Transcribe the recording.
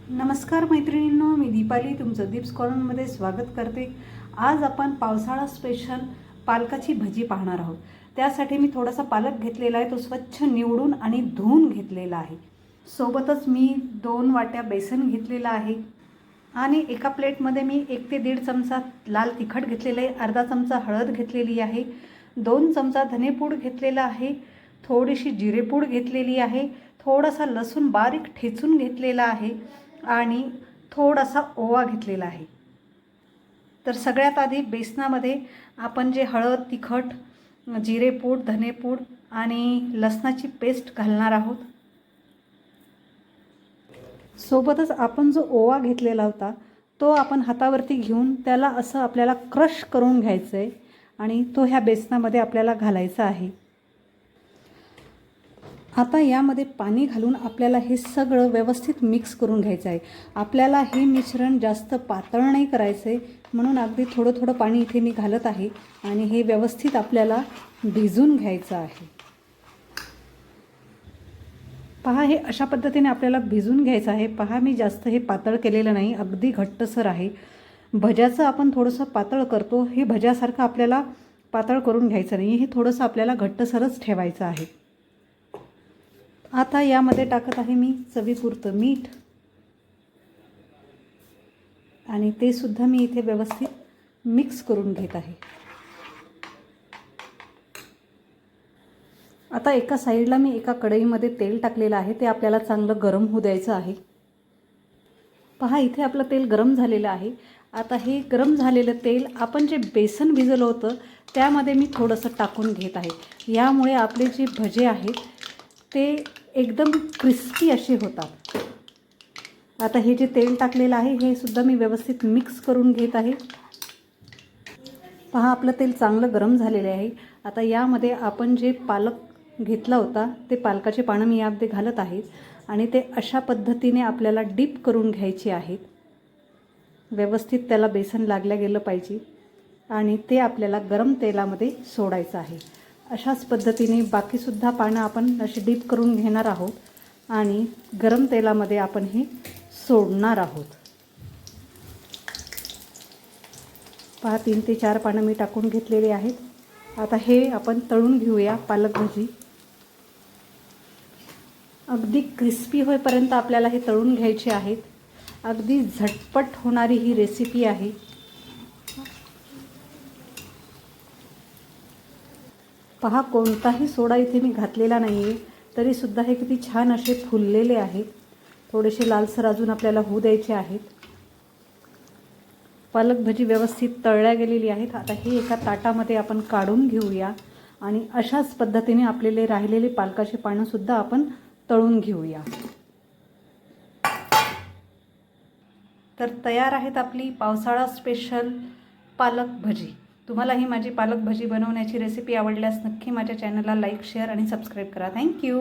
नमस्कार मैत्रिणींनो, मी दीपाली तुमचं दीप्स कॉर्नरमध्ये स्वागत करते। आज आपण पावसाळा स्पेशल पालकाची भजी पाहणार आहोत। त्यासाठी मी थोडासा पालक घेतलेला आहे, तो स्वच्छ निवडून आणि धुवून घेतलेला आहे। सोबतच मी 2 वाट्या बेसन घेतलेला आहे आणि एका प्लेटमध्ये मी 1 ते 1.5 चमचा लाल तिखट घेतलेले आहे, अर्धा चमचा हळद घेतलेली आहे, 2 चमचा धनेपूड घेतलेला आहे, थोडीशी जिरेपूड घेतलेली आहे, थोडासा लसूण बारीक ठेचून घेतलेला आहे आणि थोडासा ओवा घेतलेला आहे। तर सगळ्यात आधी बेसनामध्ये आपण जे हळद, तिखट, जिरेपूड, धनेपूड आणि लसणाची पेस्ट घालणार आहोत। सोबतच आपण जो ओवा घेतलेला होता तो आपण हातावरती घेऊन त्याला असं आपल्याला क्रश करून घ्यायचं आहे आणि तो ह्या बेसनामध्ये आपल्याला घालायचा आहे। आता यामध्ये पाणी घालून आपल्याला हे सगळं व्यवस्थित मिक्स करून घ्यायचं आहे। आपल्याला हे मिश्रण जास्त पातळ नाही करायचं आहे, म्हणून अगदी थोडं थोडं पाणी इथे मी घालत आहे आणि हे व्यवस्थित आपल्याला भिजून घ्यायचं आहे। पहा, हे अशा पद्धतीने आपल्याला भिजून घ्यायचं आहे। पहा, मी जास्त हे पातळ केलेलं नाही, अगदी घट्टसर आहे। भज्याचं आपण थोडंसं पातळ करतो, हे भज्यासारखं आपल्याला पातळ करून घ्यायचं नाही, हे थोडंसं आपल्याला घट्टसरच ठेवायचं आहे। आता यामध्ये टाकत आहे मी चवीपुरतं मीठ आणि ते सुद्धा मी इथे व्यवस्थित मिक्स करून घेत आहे। आता एका साईडला मी एका कढईमध्ये तेल टाकलेलं आहे, ते आपल्याला चांगलं गरम होऊ द्यायचं आहे। पहा, इथे आपलं तेल गरम झालेलं आहे। आता हे गरम झालेलं तेल आपण जे बेसन भिजवलं होतं त्यामध्ये मी थोडंसं टाकून घेत आहे। यामुळे आपले जे भजे आहेत ते एकदम क्रिस्पी असे होतात। आता हे जे तेल टाकलेलं आहे हे सुद्धा मी व्यवस्थित मिक्स करून घेत आहे। पहा, आपलं तेल चांगलं गरम झालेलं आहे। आता यामध्ये आपण जे पालक घेतला होता ते पालकाचे पानं मी यामध्ये घालत आहे आणि ते अशा पद्धतीने आपल्याला डीप करून घ्यायचे आहेत। व्यवस्थित त्याला बेसन लागल्या गेलं पाहिजे आणि ते आपल्याला गरम तेलामध्ये सोडायचं आहे। अशाच पद्धतीने बाकीसुद्धा पानं आपण अशी डीप करून घेणार आहोत आणि गरम तेलामध्ये आपण हे सोडणार आहोत। पहा, 3 ते 4 पानं मी टाकून घेतलेली आहेत। आता हे आपण तळून घेऊया पालक भजी। अगदी क्रिस्पी होईपर्यंत आपल्याला हे तळून घ्यायचे आहेत। अगदी झटपट होणारी ही रेसिपी आहे। पहा, कोणताही सोडा इथे मी घातलेला नाही आहे, तरीसुद्धा हे किती छान असे फुललेले आहेत। थोडेसे लालसर अजून आपल्याला होऊ द्यायचे आहेत। पालक भजी व्यवस्थित तळल्या गेलेली आहेत। आता हे एका ताटामध्ये आपण काढून घेऊया आणि अशाच पद्धतीने आपल्याला राहिलेले पालकाचे पानंसुद्धा आपण तळून घेऊया। तर तयार आहेत आपली पावसाळा स्पेशल पालक भजी। तुम्हाला ही माझी पालक भजी बनवण्याची रेसिपी आवडल्यास नक्की माझ्या चॅनलला लाईक, शेअर आणि सबस्क्राईब करा। थँक्यू।